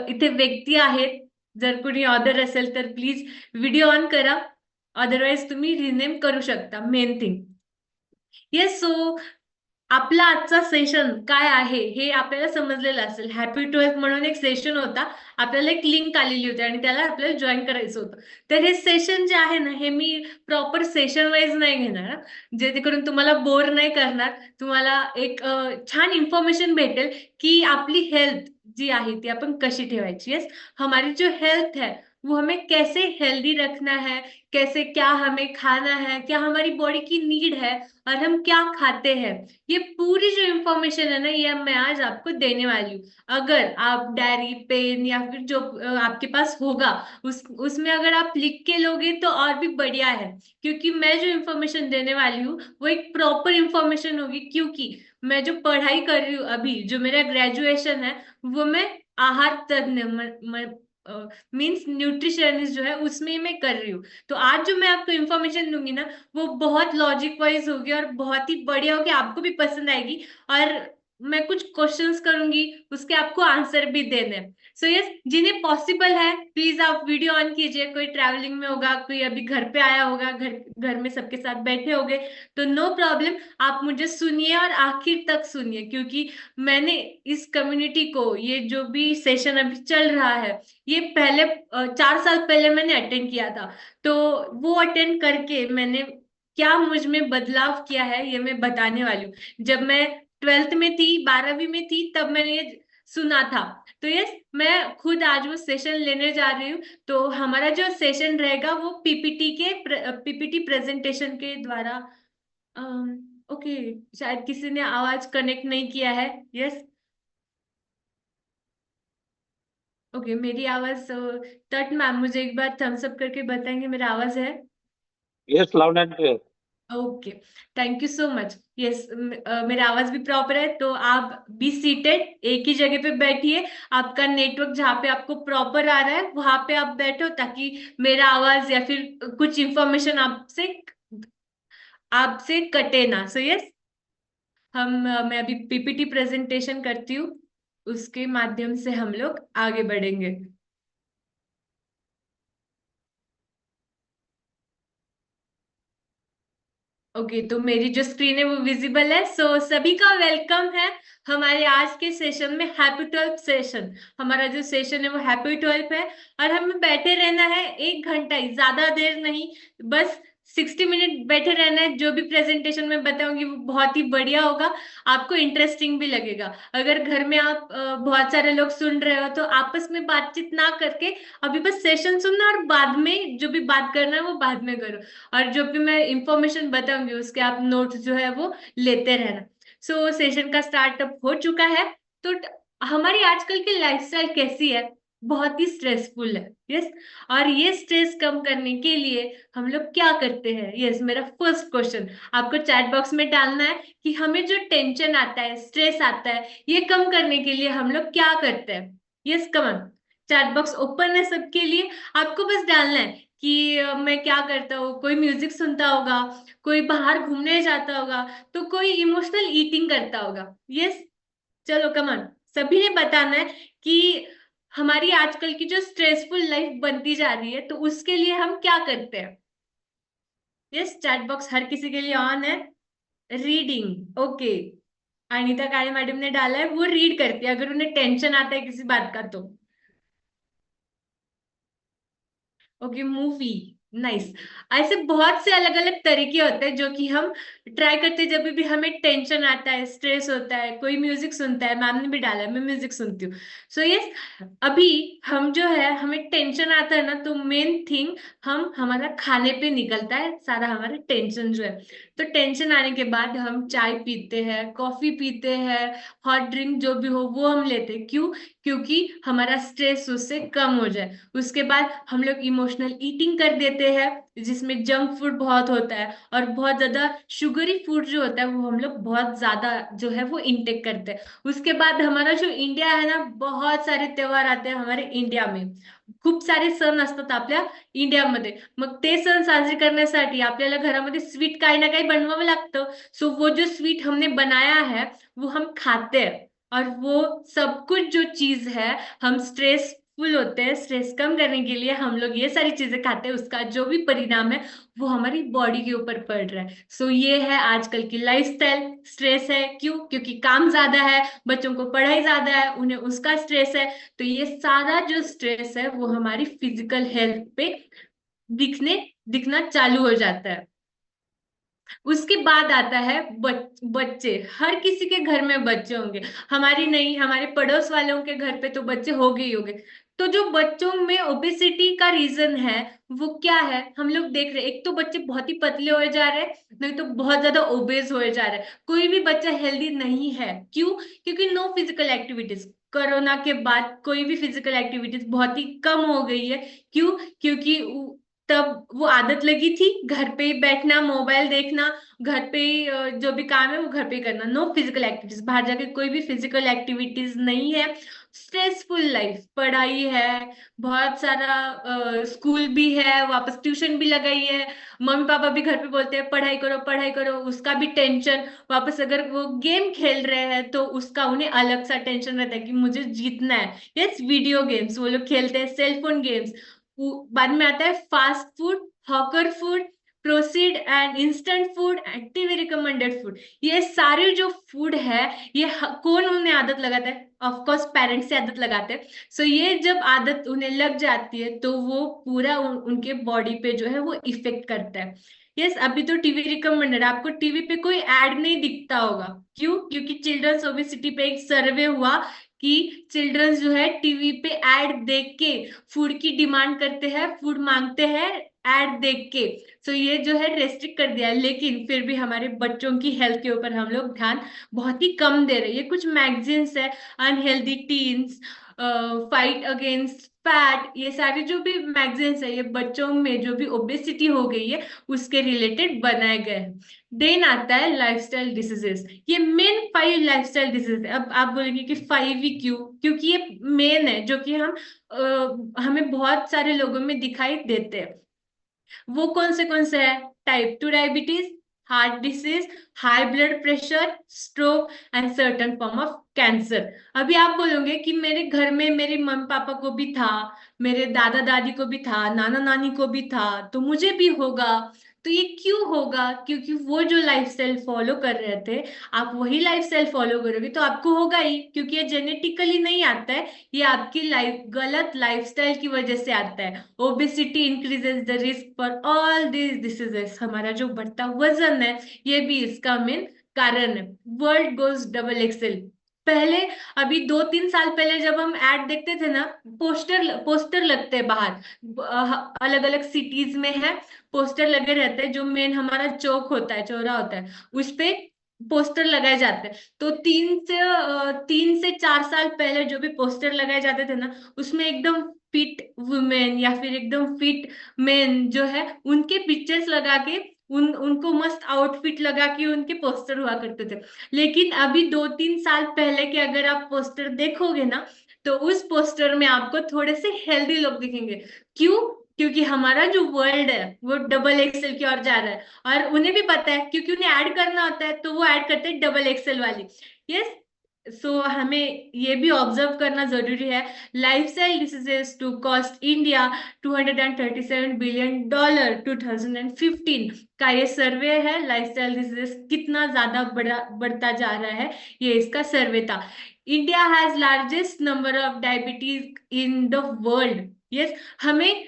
इथे व्यक्ती आहेत. जर कोणी ऑदर असेल तर प्लीज व्हिडिओ ऑन करा. अदरवाइज तुम्ही रिनेम करू शकता. Main thing. येस. सो आपला आजचा सेशन काय आहे हे आपल्याला समजलेलं असेल. हॅपी 12th म्हणून एक सेशन होता. आपल्याला एक लिंक आलेली होती आणि त्याला आपल्याला जॉईन करायचं होतं. तर हे सेशन जे आहे ना, हे मी प्रॉपर सेशन वाईज नाही घेणार हं. जेणेकरून तुम्हाला बोर नाही करणार. तुम्हाला एक छान इन्फॉर्मेशन भेटेल की आपली हेल्थ जी आहे ती आपण कशी ठेवायची. येस. हमारी जो हेल्थ है वो हमें कैसे हेल्दी रखना है, कैसे क्या हमें खाना है, क्या हमारी बॉडी की नीड है और हम क्या खाते हैं, ये पूरी जो इंफॉर्मेशन है ना, ये मैं आज आपको देने वाली हूँ. अगर आप डायरी पेन या फिर जो आपके पास होगा उसमें अगर आप लिख के लोगे तो और भी बढ़िया है. क्योंकि मैं जो इंफॉर्मेशन देने वाली हूँ वो एक प्रॉपर इंफॉर्मेशन होगी. क्योंकि मैं जो पढ़ाई कर रही हूँ अभी, जो मेरा ग्रेजुएशन है, वो मैं आहार तज्ञ मीन्स न्यूट्रिशनिस्ट जो है उसमें मैं कर रही हूँ. तो आज जो मैं आपको इन्फॉर्मेशन दूंगी ना, वो बहुत लॉजिक वाइज होगी और बहुत ही बढ़िया होगी, आपको भी पसंद आएगी. और मैं कुछ क्वेश्चंस करूंगी, उसके आपको आंसर भी देने हैं. सो यस, जिन्हें पॉसिबल है प्लीज आप वीडियो ऑन कीजिए. कोई ट्रैवलिंग में होगा, कोई अभी घर पे आया होगा, घर घर में सबके साथ बैठे होगे, तो नो प्रॉब्लम. आप मुझे सुनिए और आखिर तक सुनिए. क्योंकि मैंने इस कम्युनिटी को, ये जो भी सेशन अभी चल रहा है, ये पहले 4 साल पहले मैंने अटेंड किया था. तो वो अटेंड करके मैंने क्या मुझ में बदलाव किया है ये मैं बताने वाली हूँ. जब मैं 12th में थी, 12वीं में थी, तब मैंने ये सुना था. तो यस, मैं खुद आज वो सेशन लेने जा रही हूँ. तो हमारा जो सेशन रहेगा वो पीपीटी प्रेजेंटेशन के द्वारा. ओके, शायद किसी ने आवाज कनेक्ट नहीं किया है. यस. ओके, मेरी आवाज तट मैम मुझे एक बार थम्स अप करके बताएंगे मेरा आवाज है. Yes, loud and clear. Okay, thank you so much. Yes, मेरा आवाज भी प्रॉपर है. तो आप बी सीटेड, एक ही जगह पे बैठिए. आपका नेटवर्क जहाँ पे आपको प्रॉपर आ रहा है वहां पे आप बैठो, ताकि मेरा आवाज या फिर कुछ इंफॉर्मेशन आपसे आपसे कटे ना. सो यस, मैं अभी पीपीटी प्रेजेंटेशन करती हूँ, उसके माध्यम से हम लोग आगे बढ़ेंगे. ओके, तो मेरी जो स्क्रीन है वो विजिबल है. सो सभी का वेलकम है हमारे आज के सेशन में. Happy 12th session. हमारा जो सेशन है वो हैप्पी 12th है. और हमें बैठे रहना है 1 घंटा ही, ज्यादा देर नहीं. बस 60 मिनट बैठे रहना है. जो भी प्रेजेंटेशन में बताऊंगी वो बहुत ही बढ़िया होगा, आपको इंटरेस्टिंग भी लगेगा. अगर घर में आप बहुत सारे लोग सुन रहे हो तो आपस में बातचीत ना करके अभी बस सेशन सुनना, और बाद में जो भी बात करना है वो बाद में करो. और जो भी मैं इंफॉर्मेशन बताऊंगी उसके आप नोट्स जो है वो लेते रहना. सो सेशन का स्टार्टअप हो चुका है. तो हमारी आजकल की लाइफस्टाइल कैसी है? बहुत ही स्ट्रेसफुल है. यस. और ये स्ट्रेस कम करने के लिए हम लोग क्या करते हैं? यस, मेरा फर्स्ट क्वेश्चन आपको चैट बॉक्स में डालना है कि हमें जो टेंशन आता है, स्ट्रेस आता है, ये कम करने के लिए हम लोग क्या करते हैं. यस, कमन. चैट बॉक्स ओपन है सबके लिए. आपको बस डालना है कि मैं क्या करता हूँ. कोई म्यूजिक सुनता होगा, कोई बाहर घूमने जाता होगा, तो कोई इमोशनल ईटिंग करता होगा. यस. चलो कमन, सभी ने बताना है कि हमारी आजकल की जो स्ट्रेसफुल लाइफ बनती जा रही है तो उसके लिए हम क्या करते हैं. यस, चैट बॉक्स हर किसी के लिए ऑन है. रीडिंग. ओके, अनीता काळे मैडम ने डाला है वो रीड करती है अगर उन्हें टेंशन आता है किसी बात का तो. Okay, movie. नाइस. ऐसे बहुत से अलग अलग तरीके होते हैं जो कि हम ट्राई करते हैं जब भी हमें टेंशन आता है, स्ट्रेस होता है. कोई म्यूजिक सुनता है, मैम ने भी डाला है, मैं म्यूजिक सुनती हूँ. सो यस, अभी हम जो है, हमें टेंशन आता है ना, तो मेन थिंग हम हमारा खाने पे निकलता है सारा हमारा टेंशन जो है. तो टेंशन आने के बाद हम चाय पीते हैं, कॉफी पीते हैं, हॉट ड्रिंक जो भी हो वो हम लेते हैं. क्यों? क्योंकि हमारा स्ट्रेस उससे कम हो जाए. उसके बाद हम लोग इमोशनल ईटिंग कर देते हैं, जिसमें जंक फूड बहुत होता है और बहुत ज्यादा शुगरी फूड जो होता है वो हम लोग बहुत ज्यादा जो है वो इंटेक करते हैं. उसके बाद हमारा जो इंडिया है ना, बहुत सारे त्योहार आते हैं हमारे इंडिया में. खूप सारे सण असतात आपल्या इंडियामध्ये. मग ते सण साजरे करण्यासाठी आपल्याला घरामध्ये स्वीट काही ना काही बनवावं लागतं. सो वो जो स्वीट हमने बनाया है वो हम खाते हैं. और वो सब कुछ जो चीज है, हम स्ट्रेसफुल होते हैं, स्ट्रेस कम करने के लिए हम लोग ये सारी चीजें खाते हैं, उसका जो भी परिणाम है वो हमारी बॉडी के ऊपर पड़ रहा है। सो ये है आजकल की लाइफस्टाइल। स्ट्रेस है क्यों? क्योंकि काम ज्यादा है, बच्चों को पढ़ाई ज्यादा है, उन्हें उसका स्ट्रेस है। तो ये सारा जो स्ट्रेस है वो हमारी फिजिकल हेल्थ पे दिखने दिखना चालू हो जाता है। उसके बाद आता है बच्चे। हर किसी के घर में बच्चे होंगे, हमारी नहीं, हमारे पड़ोस वालों के घर पे तो बच्चे हो गए ही होंगे। तो जो बच्चों में ओबेसिटी का रीजन है वो क्या है? हम लोग देख रहे हैं, एक तो बच्चे बहुत ही पतले हुए जा रहे हैं, नहीं तो बहुत ज्यादा ओबेस हुए जा रहे हैं। कोई भी बच्चा हेल्दी नहीं है। क्यों? क्योंकि नो फिजिकल एक्टिविटीज। कोरोना के बाद कोई भी फिजिकल एक्टिविटीज बहुत ही कम हो गई है। क्यों? क्योंकि तब वो आदत लगी थी घर पे ही बैठना, मोबाइल देखना, घर पे ही जो भी काम है वो घर पे ही करना। नो फिजिकल एक्टिविटीज, बाहर जाके कोई भी फिजिकल एक्टिविटीज नहीं है। स्ट्रेसफुल लाइफ, पढ़ाई है, बहुत सारा स्कूल भी है, वापस ट्यूशन भी लगाई है। मम्मी पापा भी घर पे बोलते हैं पढ़ाई करो पढ़ाई करो, उसका भी टेंशन। वापस अगर वो गेम खेल रहे हैं तो उसका उन्हें अलग सा टेंशन रहता है कि मुझे जीतना है। यस, वीडियो गेम्स वो लोग खेलते हैं, सेलफोन गेम्स। बाद में आता है fast food, hawker food, proceed and instant food and TV recommended food. ये सारे जो फूड है, ये कौन उन्हें आदत लगाता है? ऑफ कोर्स पेरेंट्स से आदत लगाते हैं। सो ये जब आदत उन्हें लग जाती है तो वो पूरा उनके बॉडी पे जो है वो इफेक्ट करता है। यस, अभी तो टीवी रिकमेंडेड, आपको टीवी पे कोई एड नहीं दिखता होगा। क्यों? क्योंकि चिल्ड्रंस ओबेसिटी पे एक सर्वे हुआ कि चिल्ड्रंस जो है टीवी पे एड देख के फूड की डिमांड करते हैं, फूड मांगते हैं एड देख के। सो ये जो है रेस्ट्रिक्ट कर दिया है, लेकिन फिर भी हमारे बच्चों की हेल्थ के ऊपर हम लोग ध्यान बहुत ही कम दे रहे हैं। ये कुछ मैगजीन्स है, unhealthy teens, fight against fat, ये सारे जो भी मैगजीन्स है, ये बच्चों में जो भी ओबेसिटी हो गई है उसके रिलेटेड बनाए गए हैं। देन आता है लाइफस्टाइल डिसीजेस। ये मेन 5 लाइफस्टाइल डिजीज है। अब आप बोलेंगे कि 5 ही क्यों? क्योंकि ये मेन है जो कि हमें बहुत सारे लोगों में दिखाई देते हैं। वो कौन से है? Type 2 diabetes, heart disease, high blood pressure, stroke and certain form of cancer. अभी आप बोलोगे कि मेरे घर में मेरे मम्मी पापा को भी था, मेरे दादा दादी को भी था, नाना नानी को भी था, तो मुझे भी होगा। तो ये क्यों होगा? क्योंकि वो जो लाइफस्टाइल फॉलो कर रहे थे, आप वही लाइफस्टाइल फॉलो करोगे तो आपको होगा ही। क्योंकि ये जेनेटिकली नहीं आता है, ये आपकी गलत लाइफस्टाइल की वजह से आता है। Obesity increases the risk for all this diseases. हमारा जो बढ़ता वजन है ये भी इसका मेन कारण है। World goes double XL. पहले, अभी 2-3 साल पहले जब हम एड देखते थे ना, पोस्टर पोस्टर लगते हैं बाहर, अलग अलग सिटीज में है, पोस्टर लगे रहते हैं। जो मेन हमारा चौक होता है, चौराहा होता है, उस पे पोस्टर लगाए जाते हैं। तो 3 से 4 साल पहले जो भी पोस्टर लगाए जाते थे ना, उसमें एकदम फिट वुमेन या फिर एकदम फिट मेन जो है उनके पिक्चर्स लगा के, उनको मस्त आउटफिट लगा के उनके पोस्टर हुआ करते थे। लेकिन अभी 2-3 साल पहले के अगर आप पोस्टर देखोगे ना, तो उस पोस्टर में आपको थोड़े से हेल्दी लोग दिखेंगे। क्यों? क्योंकि हमारा जो वर्ल्ड है वो डबल एक्सेल की ओर जा रहा है, और उन्हें भी पता है क्योंकि उन्हें ऐड करना होता है, तो वो ऐड करते हैं डबल एक्सेल वाली। यस, सो हमें ये भी ऑब्जर्व करना जरूरी है। Lifestyle diseases to cost India $237 billion 2015 का ये सर्वे है। लाइफस्टाइल डिसीजेस कितना ज्यादा बढ़ता जा रहा है, ये इसका सर्वे था। India has largest number of diabetes in the world. Yes, हमें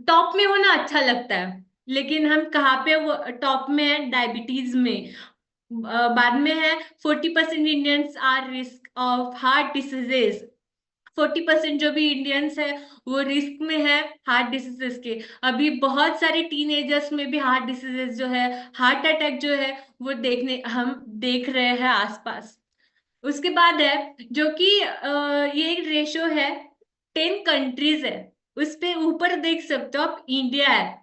टॉप में होना अच्छा लगता है, लेकिन हम कहाँ पे वो टॉप में है? डायबिटीज में। बाद में है 40% Indians are risk of heart diseases. 40% जो भी इंडियंस है वो रिस्क में है हार्ट डिसीजेस के। अभी बहुत सारे टीनेजर्स में भी हार्ट डिसीजेस जो है, हार्ट अटैक जो है, वो हम देख रहे हैं आसपास। उसके बाद है जो कि ये एक रेशो है, 10 कंट्रीज है, उस पे ऊपर देख सकते हो आप, इंडिया है।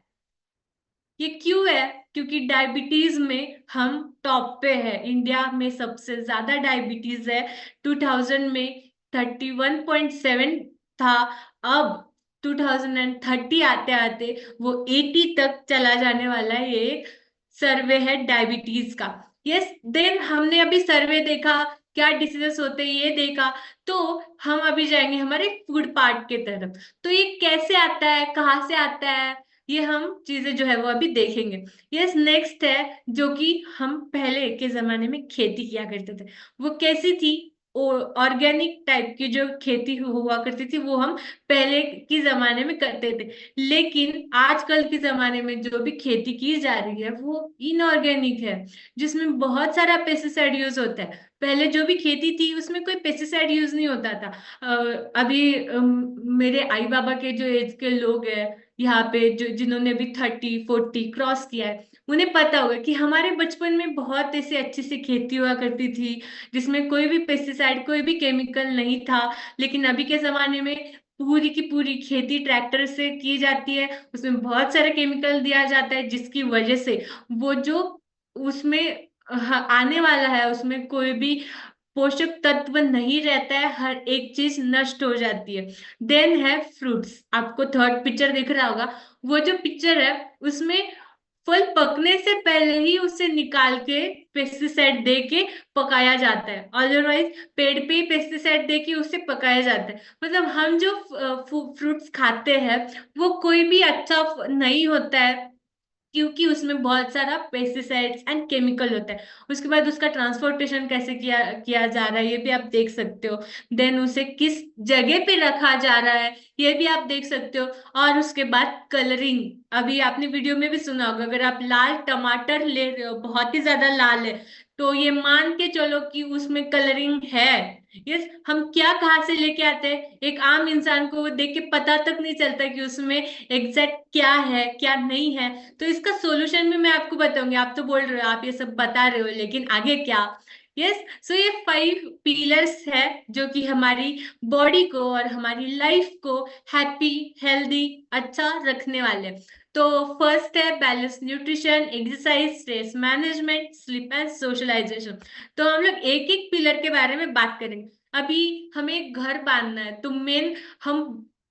ये क्यों है? क्योंकि डायबिटीज में हम टॉप पे है। इंडिया में सबसे ज्यादा डायबिटीज है। 2000 में 31.7 था, अब 2030 आते आते वो 80 तक चला जाने वाला है। ये एक सर्वे है डायबिटीज का। यस, देन हमने अभी सर्वे देखा क्या डिसीजेस होते हैं ये देखा, तो हम अभी जाएंगे हमारे फूड पार्ट के तरफ। तो ये कैसे आता है, कहाँ से आता है, ये हम चीजें जो है वो अभी देखेंगे। यस, नेक्स्ट है जो कि हम पहले के जमाने में खेती किया करते थे, वो कैसी थी। ऑर्गेनिक टाइप की जो खेती हुआ करती थी वो हम पहले के जमाने में करते थे। लेकिन आजकल के जमाने में जो भी खेती की जा रही है वो इनऑर्गेनिक है, जिसमें बहुत सारा पेस्टिसाइड यूज होता है। पहले जो भी खेती थी उसमें कोई पेस्टिसाइड यूज नहीं होता था। अभी मेरे आई बाबा के जो एज के लोग हैं यहाँ पे, जो जिन्होंने भी 30 40 क्रॉस किया है, उन्हें पता होगा कि हमारे बचपन में बहुत ऐसी अच्छी सी खेती हुआ करती थी, जिसमें कोई भी पेस्टिसाइड, कोई भी केमिकल नहीं था। लेकिन अभी के जमाने में पूरी की पूरी खेती ट्रैक्टर से की जाती है, उसमें बहुत सारे केमिकल दिया जाता है, जिसकी वजह से वो जो उसमें आने वाला है उसमें कोई भी पोषक तत्व नहीं रहता है, हर एक चीज नष्ट हो जाती है। देन है फ्रूट्स, आपको थर्ड पिक्चर दिख रहा होगा, वो जो पिक्चर है उसमें फल पकने से पहले ही उसे निकाल के पेस्टिसाइड दे के पकाया जाता है, अदरवाइज पेड़ पे ही पेस्टिसाइड दे के उसे पकाया जाता है। मतलब हम जो फ्रूट्स खाते हैं वो कोई भी अच्छा नहीं होता है, क्योंकि उसमें बहुत सारा पेस्टिसाइड्स एंड केमिकल होता है। उसके बाद उसका ट्रांसपोर्टेशन कैसे किया किया जा रहा है ये भी आप देख सकते हो। देन उसे किस जगह पे रखा जा रहा है ये भी आप देख सकते हो। और उसके बाद कलरिंग, अभी आपने वीडियो में भी सुना होगा, अगर आप लाल टमाटर ले रहे हो, बहुत ही ज्यादा लाल है, तो ये मान के चलो कि उसमें कलरिंग है। यस, हम क्या कहाँ से लेके आते हैं, एक आम इंसान को वो देख के पता तक नहीं चलता कि उसमें एग्जैक्ट क्या है क्या नहीं है। तो इसका सॉल्यूशन भी मैं आपको बताऊंगी। आप तो बोल रहे हो, आप ये सब बता रहे हो, लेकिन आगे क्या। यस, सो ये 5 पिलर्स है जो कि हमारी बॉडी को और हमारी लाइफ को हैप्पी, हेल्दी, अच्छा रखने वाले। तो फर्स्ट है balance nutrition, exercise, stress management, sleep and socialisation. तो हम लोग एक एक पिलर के बारे में बात करेंगे। अभी हमें एक घर बांधना है, तो मेन हम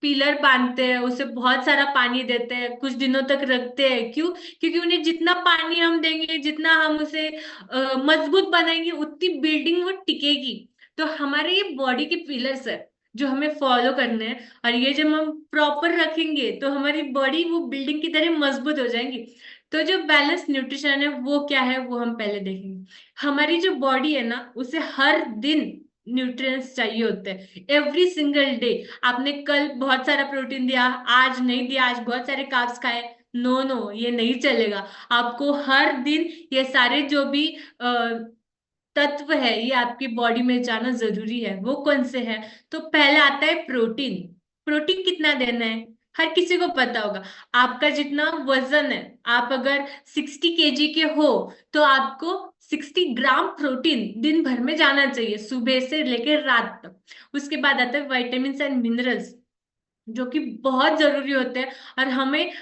पिलर बांधते हैं, उसे बहुत सारा पानी देते हैं, कुछ दिनों तक रखते हैं। क्यों? क्योंकि उन्हें जितना पानी हम देंगे, जितना हम उसे मजबूत बनाएंगे, उतनी बिल्डिंग वो टिकेगी। तो हमारे ये बॉडी के पिलर्स है जो हमें फॉलो करने हैं, और ये जब हम प्रॉपर रखेंगे तो हमारी बॉडी वो बिल्डिंग की तरह मजबूत हो जाएंगी। तो जो बैलेंस न्यूट्रिशन है वो क्या है वो हम पहले देखेंगे। हमारी जो बॉडी है ना, उसे हर दिन न्यूट्रिएंट्स चाहिए होते हैं, एवरी सिंगल डे। आपने कल बहुत सारा प्रोटीन दिया, आज नहीं दिया, आज बहुत सारे कार्ब्स खाए, नो नो, ये नहीं चलेगा। आपको हर दिन ये सारे जो भी तत्व है ये आपकी बॉडी में जाना जरूरी है। वो कौन से हैं? तो पहला आता है प्रोटीन। प्रोटीन कितना देना है हर किसी को पता होगा। आपका जितना वजन है, आप अगर 60 kg के हो, तो आपको 60 ग्राम प्रोटीन दिन भर में जाना चाहिए, सुबह से लेकर रात तक। उसके बाद आता है विटामिन एंड मिनरल्स, जो कि बहुत जरूरी होते हैं। और हमें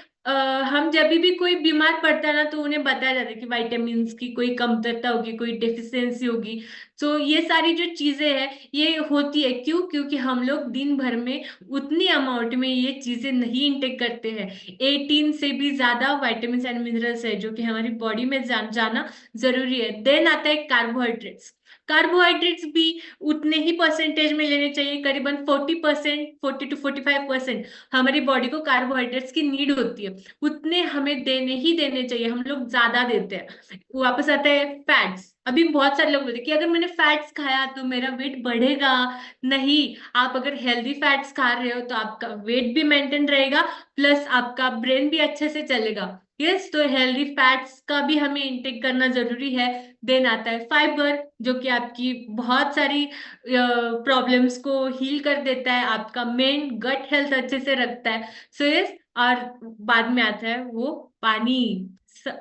हम जब भी कोई बीमार पड़ता है ना, तो उन्हें बताया जाता है कि विटामिन्स की कोई कमतरता होगी, कोई डेफिशिएंसी होगी। तो ये सारी जो चीजें हैं ये होती है, क्यों? क्योंकि हम लोग दिन भर में उतनी अमाउंट में ये चीजें नहीं इंटेक करते हैं। 18 से भी ज्यादा विटामिन एंड मिनरल्स है जो कि हमारी बॉडी में जाना जरूरी है। देन आता है कार्बोहाइड्रेट्स। कार्बोहाइड्रेट्स भी उतने ही परसेंटेज में लेने चाहिए, करीबन 40%, 40 to 45% हमारी बॉडी को कार्बोहाइड्रेट्स की नीड होती है। उतने हमें देने ही देने चाहिए, हम लोग ज्यादा देते हैं। वापस आता है फैट्स। अभी बहुत सारे लोग बोलते हैं कि अगर मैंने फैट्स खाया तो मेरा वेट बढ़ेगा। नहीं, आप अगर हेल्दी फैट्स खा रहे हो तो आपका वेट भी मेंटेन रहेगा, प्लस आपका ब्रेन भी अच्छे से चलेगा। यस, तो हेल्दी फैट्स का भी हमें इंटेक करना जरूरी है। देन आता है फाइबर, जो कि आपकी बहुत सारी प्रॉब्लम्स को हील कर देता है, आपका मेन गट हेल्थ अच्छे से रखता है। सो यस, और बाद में आता है वो पानी।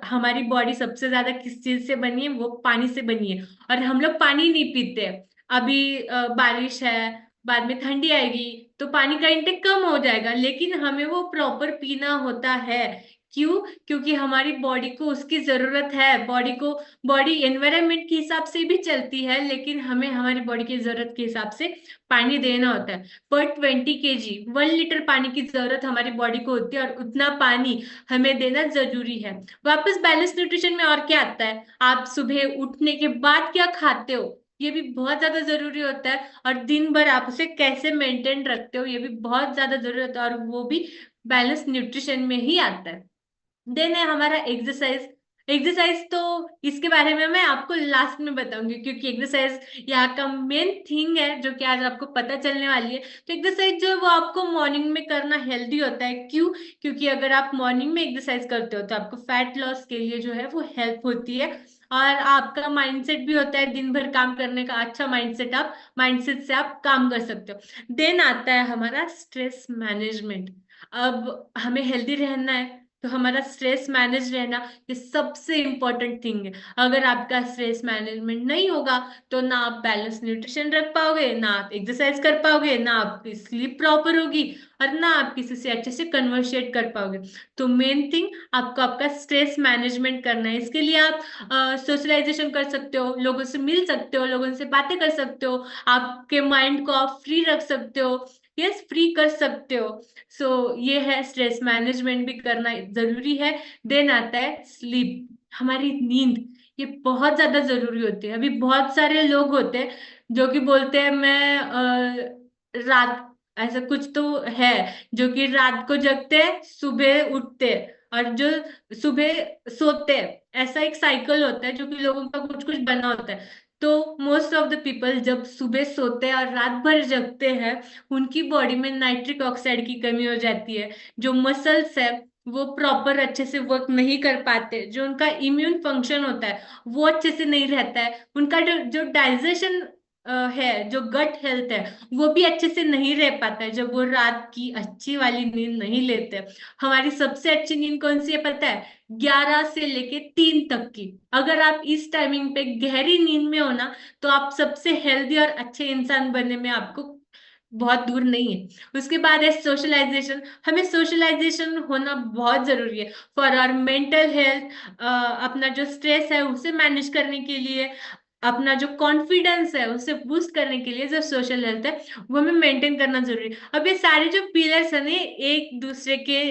हमारी बॉडी सबसे ज्यादा किस चीज से बनी है? वो पानी से बनी है, और हम लोग पानी नहीं पीते। अभी बारिश है, बाद में ठंडी आएगी, तो पानी का इंटेक कम हो जाएगा, लेकिन हमें वो प्रॉपर पीना होता है। क्यों? क्योंकि हमारी बॉडी को उसकी जरूरत है। बॉडी एनवायरनमेंट के हिसाब से भी चलती है, लेकिन हमें हमारी बॉडी की जरूरत के हिसाब से पानी देना होता है। पर 20 kg 1 लीटर पानी की जरूरत हमारी बॉडी को होती है, और उतना पानी हमें देना जरूरी है। वापस बैलेंस न्यूट्रिशन में और क्या आता है? आप सुबह उठने के बाद क्या खाते हो? ये भी बहुत ज्यादा जरूरी होता है, और दिन भर आप उसे कैसे मेंटेन रखते हो ये भी बहुत ज्यादा जरूरी होता है, और वो भी बैलेंस न्यूट्रिशन में ही आता है। देन है हमारा एक्सरसाइज। एक्सरसाइज तो इसके बारे में मैं आपको लास्ट में बताऊंगी, क्योंकि एक्सरसाइज यहाँ का मेन थिंग है जो कि आज आपको पता चलने वाली है। तो एक्सरसाइज जो है वो आपको मॉर्निंग में करना हेल्दी होता है। क्यों? क्योंकि अगर आप मॉर्निंग में एक्सरसाइज करते हो तो आपको फैट लॉस के लिए जो है वो हेल्प होती है, और आपका माइंडसेट भी होता है दिन भर काम करने का अच्छा माइंडसेट, आप माइंडसेट से आप काम कर सकते हो। देन आता है हमारा स्ट्रेस मैनेजमेंट। अब हमें हेल्दी रहना है तो हमारा स्ट्रेस मैनेज रहना ये सबसे इंपॉर्टेंट थिंग है। अगर आपका स्ट्रेस मैनेजमेंट नहीं होगा तो ना आप बैलेंस न्यूट्रिशन रख पाओगे, ना आप एक्सरसाइज कर पाओगे, ना आपकी स्लीप प्रॉपर होगी, और ना आप किसी से अच्छे से कन्वर्सेट कर पाओगे। तो मेन थिंग आपको आपका स्ट्रेस मैनेजमेंट करना है। इसके लिए आप सोशलाइजेशन कर सकते हो, लोगों से मिल सकते हो, लोगों से बातें कर सकते हो, आपके माइंड को आप फ्री रख सकते हो, यस फ्री कर सकते हो। सो ये है, स्ट्रेस मैनेजमेंट भी करना जरूरी है। देन आता है स्लीप, हमारी नींद। ये बहुत ज्यादा जरूरी होती है। अभी बहुत सारे लोग होते हैं जो कि बोलते हैं मैं रात, ऐसा कुछ तो है, जो कि रात को जगते हैं सुबह उठते हैं, और जो सुबह सोते हैं, ऐसा एक साइकिल होता है जो कि लोगों का कुछ कुछ बना होता है। तो मोस्ट ऑफ द पीपल जब सुबह सोते हैं और रात भर जगते हैं, उनकी बॉडी में नाइट्रिक ऑक्साइड की कमी हो जाती है। जो मसल्स है वो प्रॉपर अच्छे से वर्क नहीं कर पाते, जो उनका इम्यून फंक्शन होता है वो अच्छे से नहीं रहता है, उनका जो जो डाइजेशन है, जो गट हेल्थ है वो भी अच्छे से नहीं रह पाता है जब वो रात की अच्छी वाली नींद नहीं लेते। हमारी सबसे अच्छी नींद कौन सी है पता है? 11 से लेके 3 तक की। अगर आप इस टाइमिंग पे गहरी नींद में हो ना, तो आप सबसे हेल्दी और अच्छे इंसान बनने में आपको बहुत दूर नहीं है। उसके बाद है सोशलाइजेशन। हमें सोशलाइजेशन होना बहुत जरूरी है फॉर आवर मेंटल हेल्थ। अपना जो स्ट्रेस है उसे मैनेज करने के लिए, अपना जो कॉन्फिडेंस है उसे बूस्ट करने के लिए जो सोशल हेल्थ है वो हमें मेंटेन करना जरूरी है। अब ये सारे जो पिलर्स है ना, ये एक दूसरे के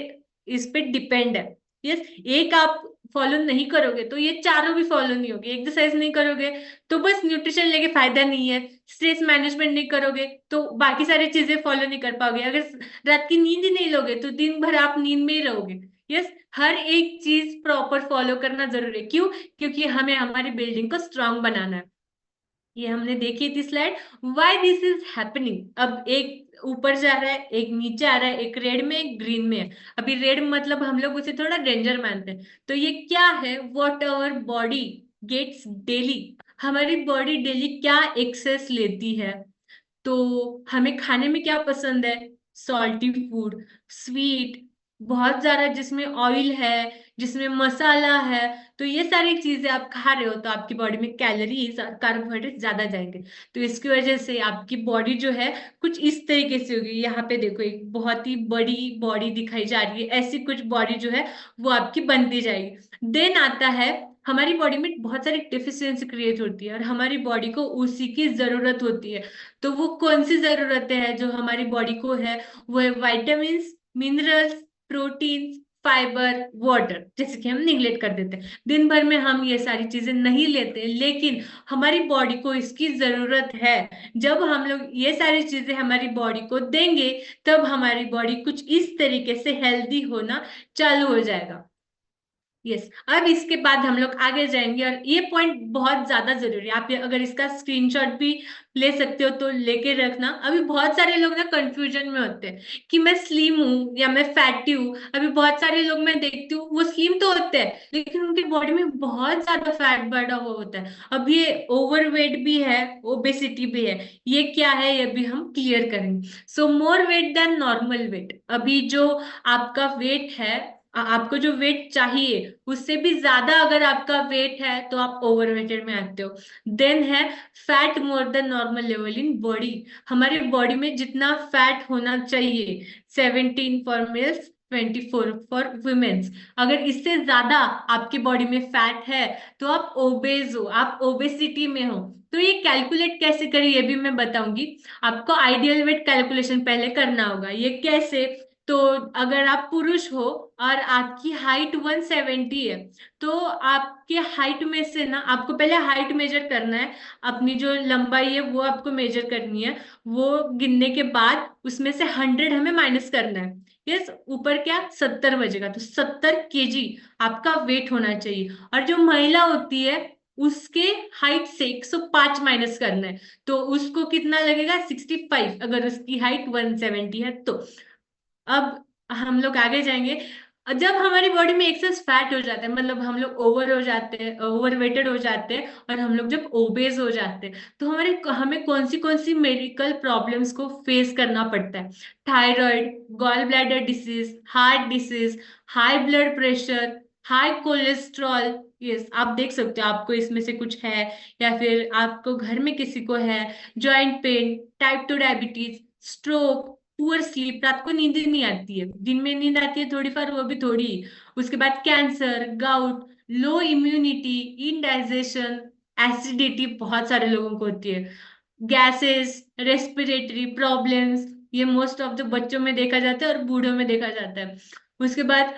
इस पे डिपेंड है। यस, एक आप फॉलो नहीं करोगे तो ये चारों भी फॉलो नहीं होगे। एक्सरसाइज नहीं करोगे तो बस न्यूट्रिशन लेके फायदा नहीं है। स्ट्रेस मैनेजमेंट नहीं करोगे तो बाकी सारी चीजें फॉलो नहीं कर पाओगे। अगर रात की नींद ही नहीं लोगे तो दिन भर आप नींद में ही रहोगे। यस, हर एक चीज प्रॉपर फॉलो करना जरूरी है। क्यों? क्योंकि हमें हमारी बिल्डिंग को स्ट्रांग बनाना है। ये हमने देखी थी slide, why this is happening. अब एक ऊपर जा रहा है, एक नीचे आ रहा है, एक रेड में एक ग्रीन में है। अभी रेड मतलब हम लोग उसे थोड़ा डेंजर मानते हैं। तो ये क्या है? What our body gets daily. हमारी बॉडी डेली क्या एक्सेस लेती है। तो हमें खाने में क्या पसंद है? सॉल्टी फूड, स्वीट, बहुत ज्यादा जिसमें ऑयल है, जिसमें मसाला है। तो ये सारी चीजें आप खा रहे हो तो आपकी बॉडी में कैलोरीज और कार्बोहाइड्रेट ज्यादा जाएंगे। तो इसकी वजह से आपकी बॉडी जो है कुछ इस तरीके से होगी। यहाँ पे देखो, एक बहुत ही बड़ी बॉडी दिखाई जा रही है, ऐसी कुछ बॉडी जो है वो आपकी बनती जाएगी। देन आता है हमारी बॉडी में बहुत सारी डिफिशियंसी क्रिएट होती है और हमारी बॉडी को उसी की जरूरत होती है। तो वो कौन सी जरूरतें हैं जो हमारी बॉडी को है? वो है vitamins, minerals, proteins, fibre, water, जैसे कि हम निगलेक्ट कर देते हैं। दिन भर में हम ये सारी चीजें नहीं लेते, लेकिन हमारी बॉडी को इसकी जरूरत है। जब हम लोग ये सारी चीजें हमारी बॉडी को देंगे तब हमारी बॉडी कुछ इस तरीके से हेल्दी होना चालू हो जाएगा। यस, अब इसके बाद हम लोग आगे जाएंगे, और ये पॉइंट बहुत ज्यादा जरूरी है। आप अगर इसका स्क्रीनशॉट भी ले सकते हो तो लेके रखना। अभी बहुत सारे लोग ना कंफ्यूजन में होते हैं कि मैं स्लिम हूँ या मैं फैटी हूँ। अभी बहुत सारे लोग मैं देखती हूँ वो स्लिम तो होते हैं लेकिन उनकी बॉडी में बहुत ज्यादा फैट बढ़ा हुआ होता है। अब ये ओवरवेट भी है, ओबेसिटी भी है। ये क्या है ये भी हम क्लियर करेंगे। So more weight than normal weight. अभी जो आपका वेट है, आपको जो वेट चाहिए उससे भी ज्यादा अगर आपका वेट है तो आप ओवरवेटेड में आते हो। देन है fat more than normal level in body. हमारी बॉडी में जितना फैट होना चाहिए, 17 फॉर मेल्स, 24 फॉर वुमेन्स, अगर इससे ज्यादा आपकी बॉडी में फैट है तो आप ओबेज हो, आप ओबेसिटी में हो। तो ये कैलकुलेट कैसे करें ये भी मैं बताऊंगी। आपको आइडियल वेट कैलकुलेशन पहले करना होगा। ये कैसे? तो अगर आप पुरुष हो और आपकी हाइट 170 है, तो आपके हाइट में से ना आपको पहले हाइट मेजर करना है। अपनी जो लंबाई है वो आपको मेजर करनी है। वो गिनने के बाद उसमें से 100 हमें माइनस करना है। यस, ऊपर क्या 70 बचेगा, तो 70 kg आपका वेट होना चाहिए। और जो महिला होती है उसके हाइट से 105 माइनस करना है, तो उसको कितना लगेगा 65, अगर उसकी हाइट 170 है तो। अब हम लोग आगे जाएंगे। जब हमारी बॉडी में एक्सेस फैट हो जाता है, मतलब हम लोग ओवर हो जाते हैं, ओवर वेटेड हो जाते हैं, और हम लोग जब ओबेज हो जाते हैं, तो हमें कौन सी मेडिकल प्रॉब्लम्स को फेस करना पड़ता है। Thyroid, gall bladder disease, heart disease, high blood pressure, high cholesterol. Yes, आप देख सकते हो आपको इसमें से कुछ है, या फिर आपको घर में किसी को है। Joint pain, type 2 diabetes, stroke, poor sleep, रात को नींद ही नहीं आती है, दिन में नींद आती है थोड़ी फार, वो भी थोड़ी ही। उसके बाद कैंसर, गाउट, लो इम्यूनिटी, इनडाइजेशन, एसिडिटी बहुत सारे लोगों को होती है, गैसेस, रेस्पिरेटरी प्रॉब्लम्स। ये मोस्ट ऑफ द बच्चों में देखा जाता है और बूढ़ों में देखा जाता है। उसके बाद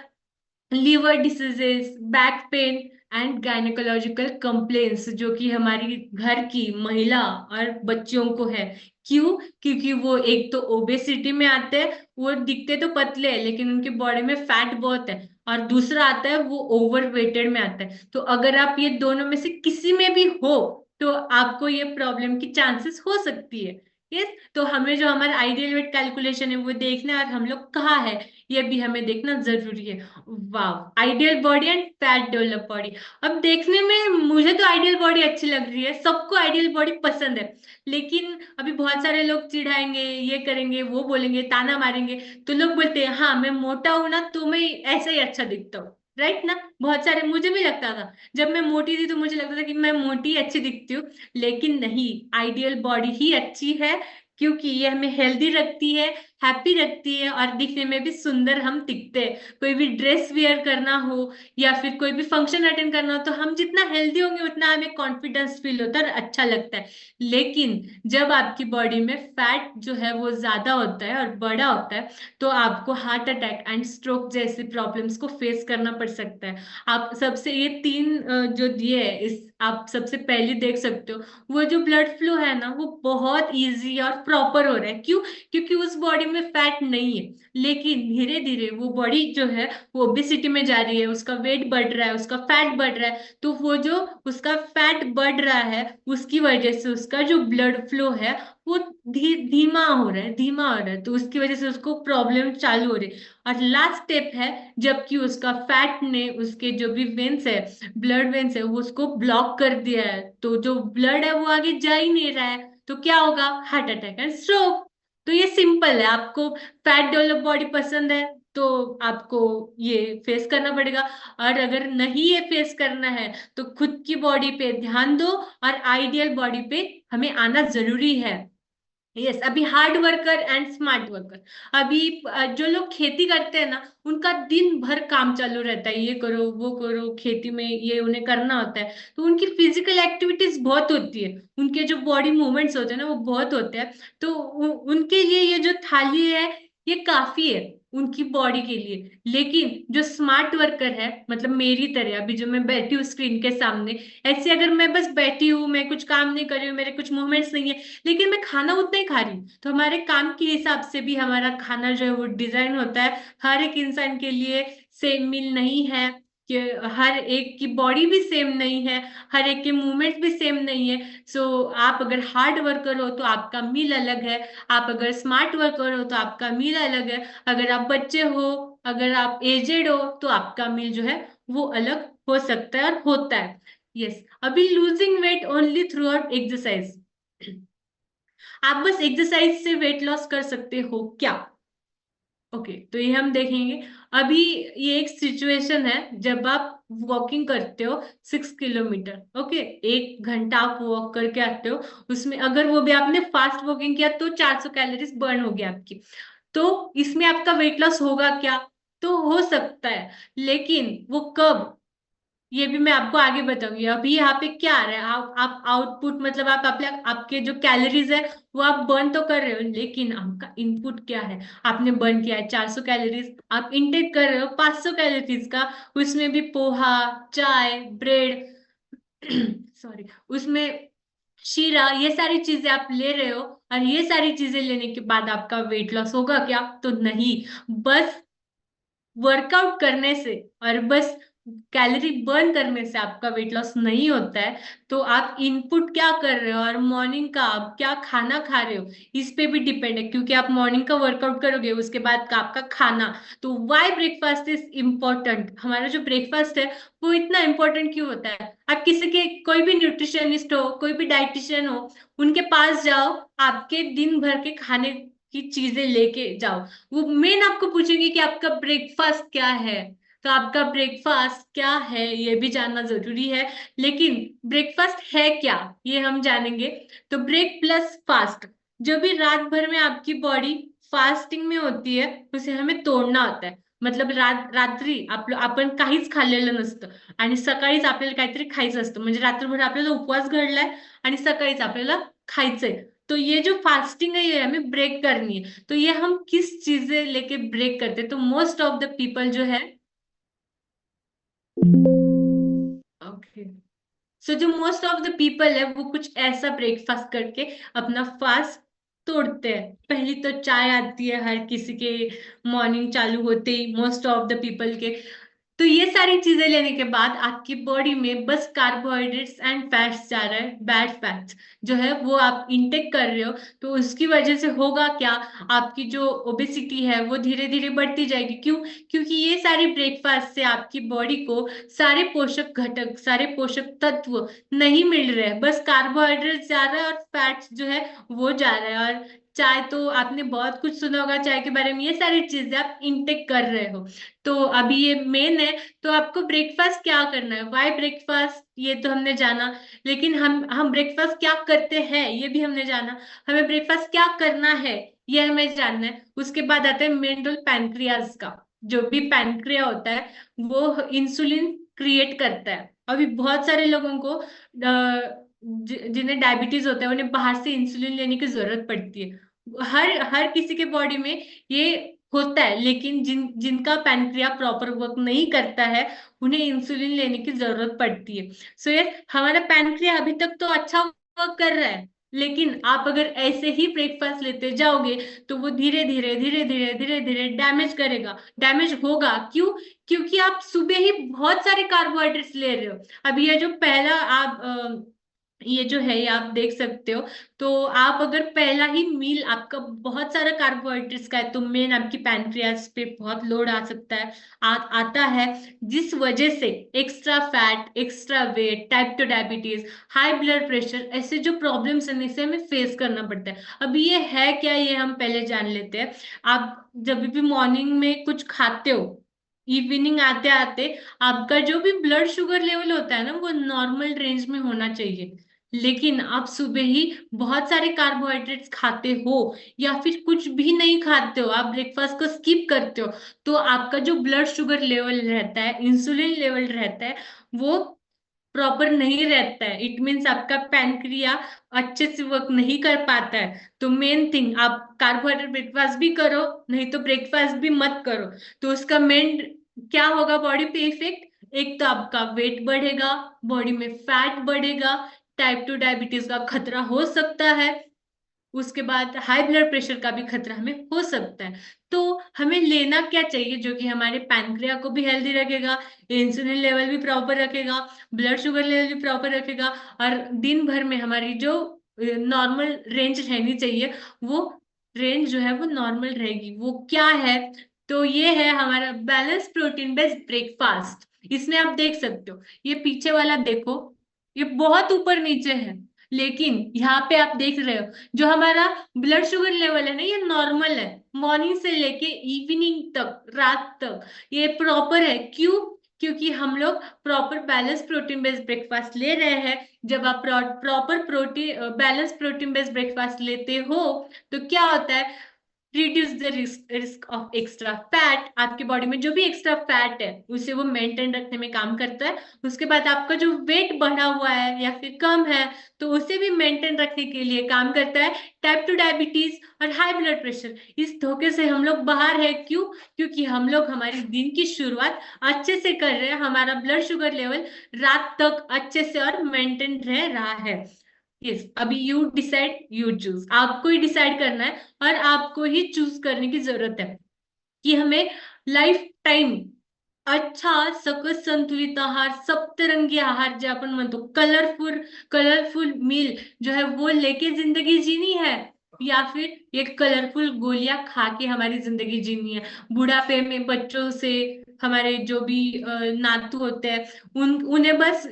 liver diseases, back pain and gynaecological complaints, जो कि हमारी घर की महिला और बच्चियों को है। क्यों? क्योंकि वो एक तो ओबेसिटी में आते हैं, वो दिखते तो पतले हैं लेकिन उनकी बॉडी में फैट बहुत है। और दूसरा आता है वो ओवर वेटेड में आता है। तो अगर आप ये दोनों में से किसी में भी हो, तो आपको ये प्रॉब्लम की चांसेस हो सकती है। यस, तो हमें जो हमारा आइडियल वेट कैलकुलेशन है वो देखना है, और हम लोग कहाँ है ये भी हमें देखना जरूरी है। वाह, ideal body and fat develop body. अब देखने में मुझे तो आइडियल बॉडी अच्छी लग रही है, सबको आइडियल बॉडी पसंद है। लेकिन अभी बहुत सारे लोग चिढ़ाएंगे, ये करेंगे, वो बोलेंगे, ताना मारेंगे। तो लोग बोलते हैं हाँ मैं मोटा हूं ना तो मैं ऐसा ही अच्छा दिखता हूँ। राइट ना? बहुत सारे, मुझे भी लगता था जब मैं मोटी थी तो मुझे लगता था कि मैं मोटी अच्छी दिखती हूँ। लेकिन नहीं, आइडियल बॉडी ही अच्छी है, क्योंकि ये हमें हेल्दी रखती है, हैप्पी रखती है, और दिखने में भी सुंदर हम दिखते हैं। कोई भी ड्रेस वेयर करना हो या फिर कोई भी फंक्शन अटेंड करना हो, तो हम जितना हेल्दी होंगे उतना हमें कॉन्फिडेंस फील होता है और अच्छा लगता है। लेकिन जब आपकी बॉडी में फैट जो है वो ज्यादा होता है और बड़ा होता है, तो आपको हार्ट अटैक एंड स्ट्रोक जैसी प्रॉब्लम्स को फेस करना पड़ सकता है। आप सबसे ये तीन जो दिए है, इस आप सबसे पहले देख सकते हो, वो जो ब्लड फ्लो है ना वो बहुत इजी और प्रॉपर हो रहा है। क्यों? क्योंकि उस बॉडी में फैट नहीं है। लेकिन धीरे धीरे वो बॉडी जो है वो ओबेसिटी में जा रही है, उसका वेट बढ़ रहा है, उसका फैट बढ़ रहा है, तो वो जो उसका फैट बढ़ रहा है उसकी वजह से उसका जो ब्लड फ्लो है वो धीमा हो रहा है, धीमा हो रहा है, तो उसकी वजह से उसको प्रॉब्लम चालू हो रही है। और लास्ट स्टेप है, जबकि उसका फैट ने उसके जो भी वेन्स है, ब्लड वेन्स है, वो उसको ब्लॉक कर दिया है, तो जो ब्लड है वो आगे जा ही नहीं रहा है, तो क्या होगा? Heart attack and stroke. तो ये सिंपल है, आपको फैट डेवलप बॉडी पसंद है तो आपको ये फेस करना पड़ेगा। और अगर नहीं ये फेस करना है तो खुद की बॉडी पे ध्यान दो, और आइडियल बॉडी पे हमें आना जरूरी है। यस, अभी hard worker and smart worker. अभी जो लोग खेती करते हैं ना, उनका दिन भर काम चालू रहता है, ये करो वो करो, खेती में ये उन्हें करना होता है, तो उनकी फिजिकल एक्टिविटीज बहुत होती है, उनके जो बॉडी मूवमेंट्स होते हैं ना वो बहुत होते हैं। तो उनके लिए ये जो थाली है ये काफी है उनकी बॉडी के लिए। लेकिन जो स्मार्ट वर्कर है, मतलब मेरी तरह, अभी जो मैं बैठी हूँ स्क्रीन के सामने, ऐसे अगर मैं बस बैठी हूँ, मैं कुछ काम नहीं कर रही हूँ, मेरे कुछ मूवमेंट्स नहीं है, लेकिन मैं खाना उतना ही खा रही हूँ, तो हमारे काम के हिसाब से भी हमारा खाना जो है वो डिजाइन होता है। हर एक इंसान के लिए सेम मील नहीं है, कि हर एक की बॉडी भी सेम नहीं है, हर एक के मूवमेंट भी सेम नहीं है। सो आप अगर हार्ड वर्कर हो तो आपका मील अलग है, आप अगर स्मार्ट वर्कर हो तो आपका मील अलग है, अगर आप बच्चे हो, अगर आप एजेड हो तो आपका मील जो है वो अलग हो सकता है और होता है। यस, अभी losing weight only through out exercise. आप बस एक्सरसाइज से वेट लॉस कर सकते हो क्या? ओके, तो ये हम देखेंगे। अभी ये एक सिचुएशन है जब आप वॉकिंग करते हो 6 किलोमीटर। ओके, 1 घंटा आप वॉक करके आते हो, उसमें अगर वो भी आपने फास्ट वॉकिंग किया तो 400 कैलोरीज बर्न हो गया आपकी। तो इसमें आपका वेट लॉस होगा क्या? तो हो सकता है, लेकिन वो कब? ये भी मैं आपको आगे बताऊंगी। अभी यहाँ पे क्या आ रहा है, आप आउटपुट मतलब आप आपके जो कैलोरीज है वो आप बर्न तो कर रहे हो, लेकिन आपका इनपुट क्या है? आपने बर्न किया है 400 कैलोरीज, आप इनटेक कर रहे हो 500 कैलोरीज का। उसमें भी पोहा, चाय, ब्रेड सॉरी, उसमें शीरा, ये सारी चीजें आप ले रहे हो। और ये सारी चीजें लेने के बाद आपका वेट लॉस होगा क्या? तो नहीं। बस वर्कआउट करने से और बस कैलोरी बर्न करने से आपका वेट लॉस नहीं होता है। तो आप इनपुट क्या कर रहे हो और मॉर्निंग का आप क्या खाना खा रहे हो, इस पे भी डिपेंड है। क्योंकि आप मॉर्निंग का वर्कआउट करोगे, उसके बाद का आपका खाना। तो वाई ब्रेकफास्ट इज इम्पोर्टेंट? हमारा जो ब्रेकफास्ट है वो इतना इंपॉर्टेंट क्यों होता है? आप किसी के, कोई भी न्यूट्रिशनिस्ट हो, कोई भी डाइटिशियन हो, उनके पास जाओ, आपके दिन भर के खाने की चीजें लेके जाओ। वो मेन आपको पूछेंगे कि आपका ब्रेकफास्ट क्या है। तो आपका ब्रेकफास्ट क्या है ये भी जानना जरूरी है। लेकिन ब्रेकफास्ट है क्या, ये हम जानेंगे। तो ब्रेक प्लस फास्ट, जो भी रात भर में आपकी बॉडी फास्टिंग में होती है उसे हमें तोडणं होतं है. मतलब रात्री आपण काहीच खाल्लेलं नसतं आणि सकाळीच आपल्याला काहीतरी खायचं असतं. म्हणजे रात्रभर आपल्याला उपवास घडलाय आणि सकाळीच आपल्याला खायचंय. तो ये जो फास्टिंग है ये हमें ब्रेक करनी है. तो ये हम किस चीजें लेके ब्रेक करते हैं? तो मोस्ट ऑफ द पीपल जो है, ओके, सो जो मोस्ट ऑफ द पीपल है वो कुछ ऐसा ब्रेकफास्ट करके अपना फास्ट तोड़ते हैं. पहली तो चाय आती है हर किसी के, मॉर्निंग चालू होते ही मोस्ट ऑफ द पीपल के. तो ये सारी चीजें लेने के बाद आपकी बॉडी में बस कार्बोहाइड्रेट्स एंड फैट्स जा रहा है, बैड फैट्स जो है वो आप इंटेक कर रहे हो. तो उसकी वजह से होगा क्या? आपकी जो ओबेसिटी है वो धीरे धीरे बढ़ती जाएगी. क्यों? क्योंकि ये सारी ब्रेकफास्ट से आपकी बॉडी को सारे पोषक घटक, सारे पोषक तत्व नहीं मिल रहे हैं. बस कार्बोहाइड्रेट्स जा रहा है और फैट्स जो है वो जा रहा है. और चाय तो आपने बहुत कुछ सुना होगा चाय के बारे में. ये सारी चीजें आप इंटेक कर रहे हो. तो अभी ये मेन है. तो आपको ब्रेकफास्ट क्या करना है, वाई ब्रेकफास्ट, ये तो हमने जाना. लेकिन हम ब्रेकफास्ट क्या करते हैं ये भी हमने जाना. हमें ब्रेकफास्ट क्या करना है ये हमें जानना है. उसके बाद आता है मेन रोल पैनक्रियाज का. जो भी पैनक्रिया होता है वो इंसुलिन क्रिएट करता है. अभी बहुत सारे लोगों को जिन्हें डायबिटीज होता है उन्हें बाहर से इंसुलिन लेने की जरूरत पड़ती है. हर हर किसी के बॉडी में ये होता है. लेकिन जिनका पैनक्रिया प्रॉपर वर्क नहीं करता है उन्हें इंसुलिन लेने की जरूरत पड़ती है. सो ये हमारा पैनक्रिया अभी तक तो अच्छा वर्क कर रहा है. लेकिन आप अगर ऐसे ही ब्रेकफास्ट लेते जाओगे तो वो धीरे धीरे धीरे धीरे धीरे धीरे डैमेज करेगा, डैमेज होगा. क्यों? क्योंकि आप सुबह ही बहुत सारे कार्बोहाइड्रेट्स ले रहे हो. अब ये जो पहला आप ये जो है ये आप देख सकते हो. तो आप अगर पहला ही मील आपका बहुत सारा कार्बोहाइड्रेट्स का है तो मेन आपकी पैनक्रियाज पे बहुत लोड आ सकता है, आता है. जिस वजह से extra fat, extra weight, type 2 diabetes, high blood pressure, ऐसे जो प्रॉब्लम्स हैं इसे हमें फेस करना पड़ता है. अभी ये है क्या ये हम पहले जान लेते हैं. आप जब भी मॉर्निंग में कुछ खाते हो, इवनिंग आते आते आपका जो भी ब्लड शुगर लेवल होता है ना वो नॉर्मल रेंज में होना चाहिए. लेकिन आप सुबह ही बहुत सारे कार्बोहाइड्रेट्स खाते हो या फिर कुछ भी नहीं खाते हो, आप ब्रेकफास्ट को स्किप करते हो, तो आपका जो ब्लड शुगर लेवल रहता है, इंसुलिन लेवल रहता है, वो प्रॉपर नहीं रहता है. इट मीन्स आपका पैनक्रिया अच्छे से वर्क नहीं कर पाता है. तो मेन थिंग, आप कार्बोहाइड्रेट ब्रेकफास्ट भी करो नहीं तो ब्रेकफास्ट भी मत करो. तो उसका मेन क्या होगा बॉडी पे इफेक्ट? एक तो आपका वेट बढ़ेगा, बॉडी में फैट बढ़ेगा, टाइप 2 डायबिटीज का खतरा हो सकता है, उसके बाद हाई ब्लड प्रेशर का भी खतरा हमें हो सकता है. तो हमें लेना क्या चाहिए जो कि हमारे पैनक्रिया को भी हेल्दी रखेगा, इंसुलिन लेवल भी प्रॉपर रखेगा, ब्लड शुगर लेवल भी प्रॉपर रखेगा, और दिन भर में हमारी जो नॉर्मल रेंज रहनी चाहिए वो रेंज जो है वो नॉर्मल रहेगी. वो क्या है? तो ये है हमारा बैलेंस प्रोटीन बेस्ड ब्रेकफास्ट. इसमें आप देख सकते हो, ये पीछे वाला देखो, ये बहुत ऊपर नीचे है. लेकिन यहाँ पे आप देख रहे हो जो हमारा ब्लड शुगर लेवल है ना ये नॉर्मल है. मॉर्निंग से लेके इवनिंग तक, रात तक ये प्रॉपर है. क्यों? क्योंकि हम लोग proper balance protein based breakfast ले रहे हैं. जब आप proper protein balance protein based breakfast लेते हो तो क्या होता है? Reduce the risk of extra fat. आपकी बॉडी में जो भी एक्स्ट्रा फैट है उसे वो मेंटेन रखने में काम करता है। उसके बाद आपका जो वेट बढ़ा हुआ है या फिर कम है तो उसे भी मेंटेन रखने के लिए काम करता है। टाइप 2 डायबिटीज और हाई ब्लड प्रेशर, इस धोखे से हम लोग बाहर है। क्यों? क्योंकि हम लोग हमारे दिन की शुरुआत अच्छे से कर रहे हैं, हमारा ब्लड शुगर लेवल रात तक अच्छे से और मेंटेन रह रहा है। यस, अभी यू डिसाइड, यू चूज, आपको ही डिसाइड करना है और आपको ही चूज करने की जरूरत है कि हमें लाइफ टाइम अच्छा सकस संतुलित आहार, सप्तरंगी आहार जो आपण म्हणतो, कलरफुल कलरफुल मील जो है वो लेके जिंदगी जीनी है, या फिर ये कलरफुल गोलियां खा के हमारी जिंदगी जीनी है। बुढ़ापे में बच्चों से हमारे जो भी नातू होते हैं उन्हें बस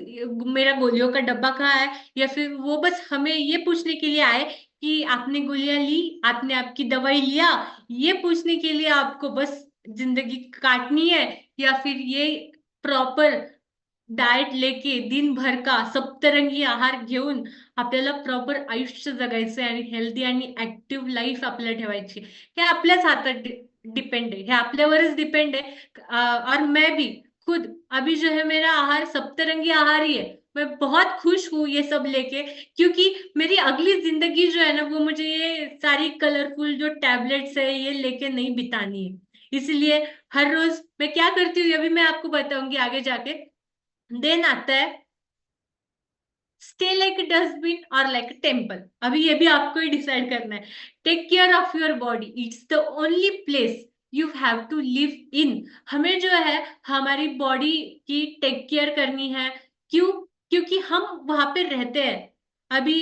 मेरा गोलियों का डब्बा कहाँ है, या फिर वो बस हमें ये पूछने के लिए आए कि आपने गोलियां ली, आपने आपकी दवाई लिया, ये पूछने के लिए आपको बस जिंदगी काटनी है, या फिर ये प्रॉपर डाएट लेके दिन भर का सप्तरंगी आहार घेऊन आपल्याला प्रॉपर आयुष्य जगायचं आहे आणि हेल्दी आणि ऍक्टिव्ह लाईफ आपल्याला ठेवायची, हे आपल्याच हातात डिपेंड आहे, हे आपल्यावरच डिपेंड आहे। और मैं भी खुद अभी जो है मेरा आहार सप्तरंगी आहार ही है। मैं बहुत खुश हूँ ये सब लेके, क्योंकि मेरी अगली जिंदगी जो है ना वो मुझे ये सारी कलरफुल जो टैबलेट्स है ये लेके नहीं बितानी है। इसलिए हर रोज मैं क्या करती हूँ अभी मैं आपको बताऊंगी आगे जाके। देन आता है स्टे लाइक अ डस्टबिन और लाइक अ टेम्पल। अभी ये भी आपको ही डिसाइड करना है। Take care of your body, it's the only place you have to live in. हमें जो है हमारी बॉडी की टेक केयर करनी है। क्यों? क्योंकि हम वहां पे रहते हैं। अभी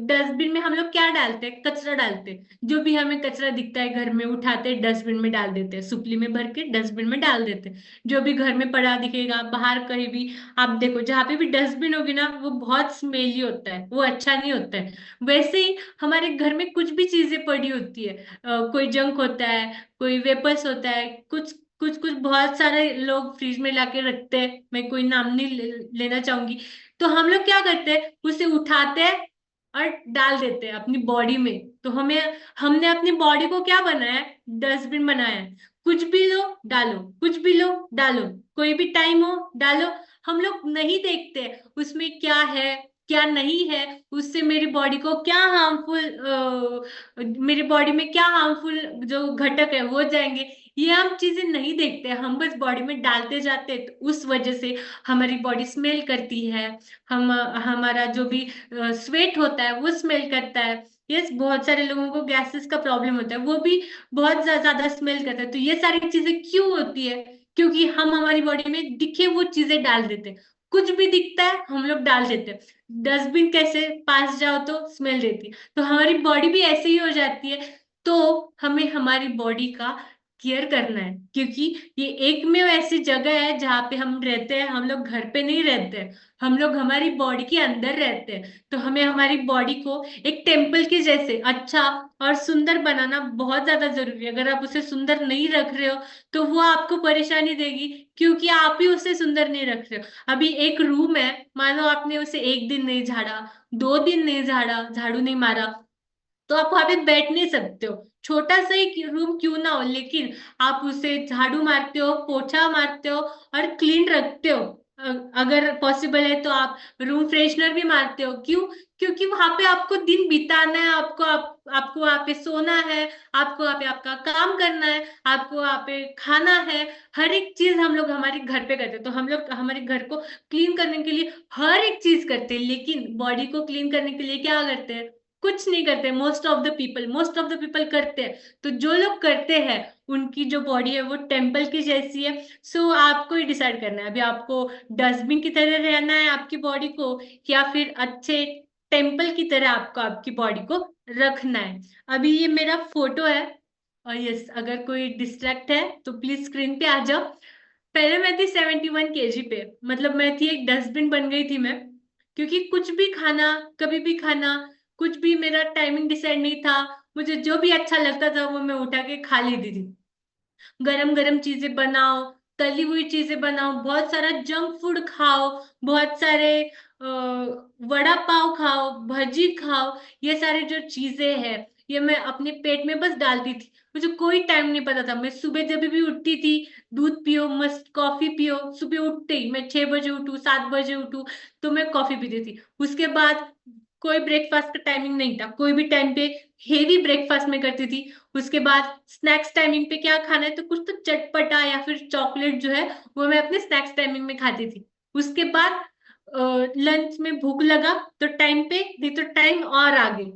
डस्टबिन में हम लोग क्या डालते हैं? कचरा डालते हैं। जो भी हमें कचरा दिखता है घर में उठाते डस्टबिन में डाल देते हैं, सुपली में भर के डस्टबिन में डाल देते हैं। जो भी घर में पड़ा दिखेगा, बाहर कहीं भी आप देखो, जहां पे भी डस्टबिन होगी ना वो बहुत स्मेली होता है, वो अच्छा नहीं होता है। वैसे ही हमारे घर में कुछ भी चीजें पड़ी होती है, कोई जंक होता है, कोई वेपर्स होता है, कुछ कुछ कुछ बहुत सारे लोग फ्रिज में लाके रखते हैं, मैं कोई नाम नहीं लेना चाहूंगी। तो हम लोग क्या करते हैं, उसे उठाते हैं और डाल देते हैं अपनी बॉडी में। तो हमने अपनी बॉडी को क्या बनाया है? डस्टबिन बनाया है। कुछ भी लो डालो, कुछ भी लो डालो, कोई भी टाइम हो डालो। हम लोग नहीं देखते उसमें क्या है क्या नहीं है, उससे मेरी बॉडी को क्या हार्मफुल, मेरी बॉडी में क्या हार्मफुल जो घटक है वो जाएंगे। ये हम चीजें नहीं देखते, हम बस बॉडी में डालते जाते हैं। तो उस वजह से हमारी बॉडी स्मेल करती है। हमारा जो भी स्वेट होता है वो स्मेल करता है। यस, बहुत सारे लोगों को गैसेस का प्रॉब्लम होता है, वो भी बहुत ज्यादा स्मेल करता है। तो ये सारी चीजें क्यों होती है? क्योंकि हम हमारी बॉडी में दिखे वो चीजें डाल देते हैं। कुछ भी दिखता है हम लोग डाल देते हैं। डस्टबिन कैसे पास जाओ तो स्मेल देती है, तो हमारी बॉडी भी ऐसे ही हो जाती है। तो हमें हमारी बॉडी का केयर करना है, क्योंकि ये एक में ऐसी जगह है जहाँ पे हम रहते हैं। हम लोग घर पे नहीं रहते हैं, हम लोग हमारी बॉडी के अंदर रहते हैं। तो हमें हमारी बॉडी को एक टेम्पल के जैसे अच्छा और सुंदर बनाना बहुत ज्यादा जरूरी है। अगर आप उसे सुंदर नहीं रख रहे हो तो वो आपको परेशानी देगी, क्योंकि आप ही उसे सुंदर नहीं रख रहे हो। अभी एक रूम है, मान लो आपने उसे एक दिन नहीं झाड़ा, 2 दिन नहीं झाड़ा, झाड़ू नहीं मारा, तो आप वहां पे बैठ नहीं सकते हो। छोटा सा ही रूम क्यों ना हो, लेकिन आप उसे झाड़ू मारते हो, पोछा मारते हो और क्लीन रखते हो। अगर पॉसिबल है तो आप रूम फ्रेशनर भी मारते हो। क्यों? क्योंकि वहां पे आपको दिन बिताना है, आपको वहां पे सोना है, आपको वहां पे आपका काम करना है, आपको वहां पे खाना है। हर एक चीज हम लोग हमारे घर पे करते हैं। तो हम लोग हमारे घर को क्लीन करने के लिए हर एक चीज करते हैं, लेकिन बॉडी को क्लीन करने के लिए क्या करते हैं? कुछ नहीं करते। मोस्ट ऑफ द पीपल करते हैं। तो जो लोग करते हैं उनकी जो बॉडी है वो टेम्पल की जैसी है। सो आपको ही डिसाइड करना है, अभी आपको डस्टबिन की तरह रहना है आपकी बॉडी को, या फिर अच्छे टेम्पल की तरह आपको आपकी बॉडी को रखना है। अभी ये मेरा फोटो है, और यस, अगर कोई डिस्ट्रैक्ट है तो प्लीज स्क्रीन पे आ जाओ। पहले मैं थी 71 kg पे, मतलब मैं थी एक डस्टबिन बन गई थी मैं। क्योंकि कुछ भी खाना, कभी भी खाना, कुछ भी मेरा टाइमिंग डिसाइड नहीं था। मुझे जो भी अच्छा लगता था वो मैं उठा के खा लेती थी। गरम गरम चीजें बनाओ, तली हुई चीजें बनाओ, बहुत सारा जंक फूड खाओ, बहुत सारे वड़ा पाव खाओ, भजी खाओ। ये सारे जो चीजें हैं ये मैं अपने पेट में बस डालती थी। मुझे कोई टाइम नहीं पता था। मैं सुबह जब भी उठती थी, दूध पियो, मस्त कॉफी पियो। सुबह उठते ही मैं 6 बजे उठूं, 7 बजे उठूं, तो मैं कॉफी पीती थी। उसके बाद कोई ब्रेकफास्ट का टाइमिंग नहीं था, कोई भी टाइम पे हेवी ब्रेकफास्ट में करती थी। उसके बाद स्नैक्स टाइमिंग पे क्या खाना है, तो कुछ तो चटपटा या फिर चॉकलेट जो है वो मैं अपने स्नैक्स टाइमिंग में खाती थी। उसके बाद लंच में भूख लगा तो टाइम पे, नहीं तो टाइम और आगे।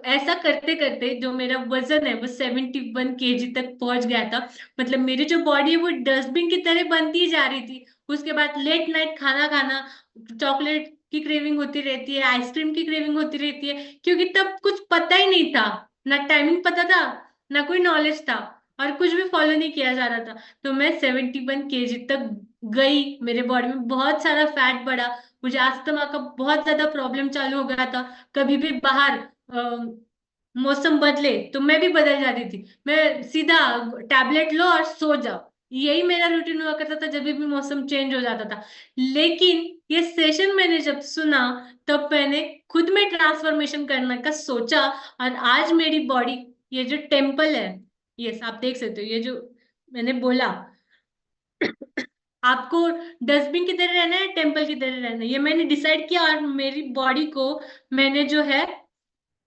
ऐसा करते करते जो मेरा वजन है वो 71 kg तक पहुंच गया था। मतलब मेरी जो बॉडी है वो डस्टबिन की तरह बनती जा रही थी। उसके बाद लेट नाइट खाना खाना, चॉकलेट की क्रेविंग होती रहती है, आइसक्रीम की क्रेविंग होती रहती है, क्योंकि तब कुछ पता ही नहीं था। ना टाइमिंग पता था, ना कोई नॉलेज था, और कुछ भी फॉलो नहीं किया जा रहा था। तो मैं 71 kg तक गई। मेरे बॉडी में बहुत सारा फैट बढ़ा। मुझे अस्थमा का बहुत ज्यादा प्रॉब्लम चालू हो गया था। कभी भी बाहर मौसम बदले तो मैं भी बदल जाती थी। मैं सीधा टैबलेट लो और सो जाओ, यही मेरा रूटीन हुआ करता था जब भी मौसम चेंज हो जाता था। लेकिन ये सेशन मैंने जब सुना, तब मैंने खुद में ट्रांसफॉर्मेशन करने का सोचा। और आज मेरी बॉडी, ये जो टेम्पल है, ये आप देख सकते हो, ये जो मैंने बोला आपको डस्टबिन की तरह रहना है, टेम्पल की तरह रहना है, ये मैंने डिसाइड किया। और मेरी बॉडी को मैंने जो है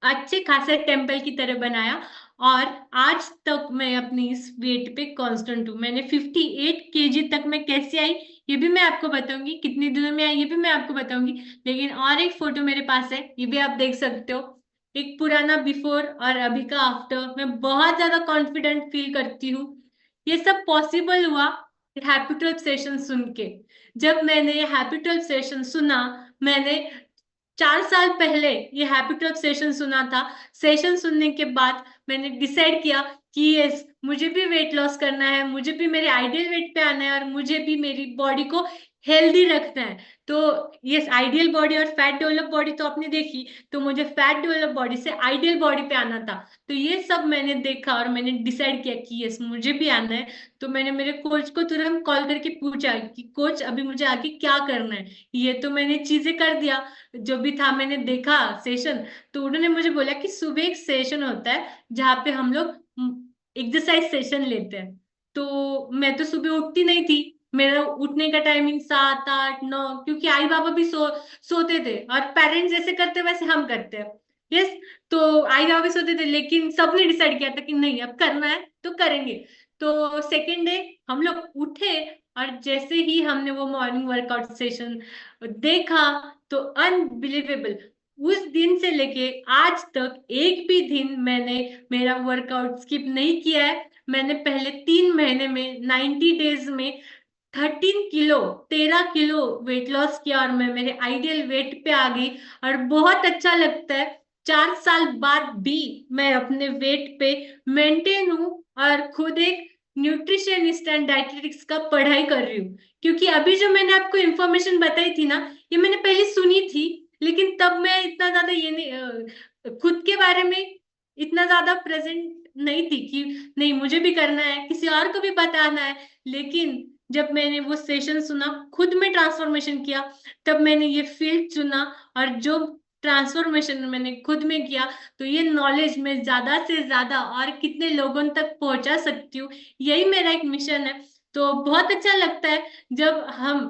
अच्छे खासे टेम्पल की तरह बनाया। और आज तक मैं अपनी इस वेट पे कांस्टेंट हूँ। मैंने 58 kg तक मैं कैसे आई ये भी मैं आपको बताऊंगी, कितने दिनों में आई ये भी मैं आपको बताऊंगी। लेकिन और एक फोटो मेरे पास है, ये भी आप देख सकते हो। एक पुराना बिफोर और अभी का आफ्टर। मैं बहुत ज्यादा कॉन्फिडेंट फील करती हूँ। ये सब पॉसिबल हुआ हैप्पी 12 सेशन सुन के। जब मैंने ये हैप्पी 12 सेशन सुना, मैंने 4 साल पहले ये हैप्पी 12 सेशन सुना था। सेशन सुनने के बाद मैंने डिसाइड किया कि यस, मुझे भी वेट लॉस करना है, मुझे भी मेरे आइडियल वेट पे आना है, और मुझे भी मेरी बॉडी को हेल्दी रखना है। तो यस, आइडियल बॉडी और फैट डेवलप बॉडी तो आपने देखी, तो मुझे फैट डेवलप बॉडी से आइडियल बॉडी पे आना था। तो ये सब मैंने देखा और मैंने डिसाइड किया कि यस, मुझे भी आना है। तो मैंने मेरे कोच को तुरंत कॉल करके पूछा कि कोच, अभी मुझे आगे क्या करना है। ये तो मैंने चीजें कर दिया, जो भी था मैंने देखा सेशन। तो उन्होंने मुझे बोला कि सुबह एक सेशन होता है जहाँ पे हम लोग एक्सरसाइज सेशन लेते हैं। तो मैं तो सुबह उठती नहीं थी। मेरा उठने का टाइमिंग 7, 8, 9, क्योंकि आई बाबा भी सोते थे, और पेरेंट्स जैसे करते हैं वैसे हम करते हैं। यस। तो आई बाबा भी सोते थे, लेकिन सबने डिसाइड किया था कि नहीं, अब करना है तो करेंगे। तो सेकेंड डे हम लोग उठे, और जैसे ही हमने वो मॉर्निंग वर्कआउट सेशन देखा, तो अनबिलीवेबल, उस दिन से लेके आज तक एक भी दिन मैंने मेरा वर्कआउट स्किप नहीं किया है। मैंने पहले 3 महीने में, 90 डेज में 13 किलो, 13 किलो वेट लॉस किया, और मैं मेरे आइडियल वेट पे आ गई। और बहुत अच्छा लगता है, 4 साल बाद भी मैं अपने वेट पे मेंटेन हूँ, और खुद एक न्यूट्रिशनिस्ट एंड डाइटेटिक्स का पढ़ाई कर रही हूँ। क्योंकि अभी जो मैंने आपको इंफॉर्मेशन बताई थी ना, ये मैंने पहले सुनी थी, लेकिन तब मैं इतना ज्यादा ये नहीं, खुद के बारे में इतना ज्यादा प्रेजेंट नहीं थी कि नहीं मुझे भी करना है, किसी और को भी बताना है। लेकिन जब मैंने वो सेशन सुना, खुद में ट्रांसफॉर्मेशन किया, तब मैंने ये फील्ड चुना। और जो ट्रांसफॉर्मेशन मैंने खुद में किया, तो ये नॉलेज मैं ज्यादा से ज्यादा और कितने लोगों तक पहुंचा सकती हूँ, यही मेरा एक मिशन है। तो बहुत अच्छा लगता है जब हम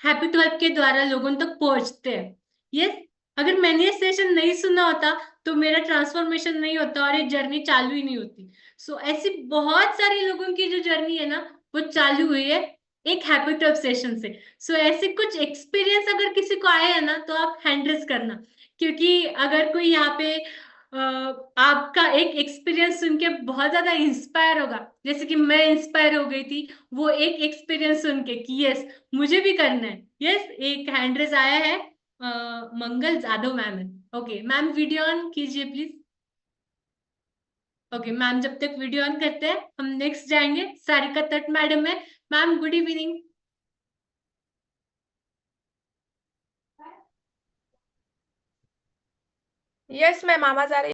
हैप्पी 12 के द्वारा लोगों तक पहुंचते हैं। यस। अगर मैंने ये सेशन नहीं सुना होता, तो मेरा ट्रांसफॉर्मेशन नहीं होता और ये जर्नी चालू ही नहीं होती। सो ऐसी बहुत सारे लोगों की जो जर्नी है ना, वो चालू हुई है एक हैप्पी 12 सेशन से। सो ऐसे कुछ एक्सपीरियंस अगर किसी को आए हैं ना, तो आप हैंड रेज करना। क्योंकि अगर कोई यहाँ पे आपका एक एक्सपीरियंस सुन के बहुत ज्यादा इंस्पायर होगा, जैसे कि मैं इंस्पायर हो गई थी वो एक एक्सपीरियंस सुन के कि यस, मुझे भी करना है। यस, एक हैंड रेज आया है, मंगल जादव मैम है। ओके मैम, वीडियो ऑन कीजिए प्लीज। ओके मैम, जब तक वीडियो ऑन करते हैं हम नेक्स्ट जाएंगे। सारिका तट मैडम है। Ma'am good evening. Yes ma'am, आवाज आ रही